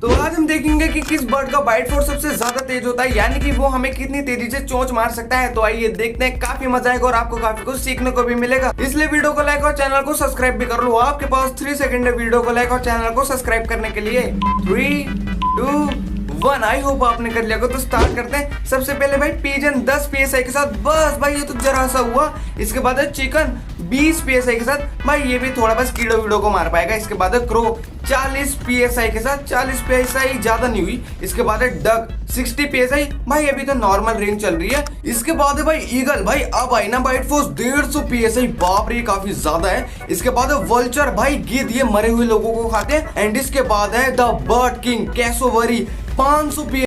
तो आज हम देखेंगे कि किस बर्ड का बाइट फोर्स सबसे ज्यादा तेज होता है, यानी कि वो हमें कितनी तेजी से चोंच मार सकता है। तो आइए देखते हैं, काफी मजा आएगा और आपको काफी कुछ सीखने को भी मिलेगा। इसलिए वीडियो को लाइक और चैनल को सब्सक्राइब भी कर लो। आपके पास 3 सेकंड है वीडियो को लाइक और चैनल को सब्सक्राइब करने के लिए। 3, 2, 1। आई होप आपने कर लिया। तो स्टार्ट करते हैं। सबसे पहले भाई पिजन 10 PSI के साथ, बस भाई ये तो जरा सा हुआ। इसके बाद है चिकन 20 PSI के साथ, भाई ये भी थोड़ा बस कीड़ो वीड़ो को मार पाएगा। इसके बाद है क्रो 40 PSI के साथ, 40 PSI ज्यादा नहीं हुई। इसके बाद है डक 60 PSI, भाई अभी तो नॉर्मल रेंज चल रही है। इसके बाद है भाई ईगल, भाई अब आई ना बाइट फोर्स 150 PSI, बाप रे काफी ज्यादा है। इसके बाद है वल्चर, भाई गिद्ध ये मरे हुए लोगों को खाते हैं। एंड इसके बाद है the bird king cassowary 500 PSI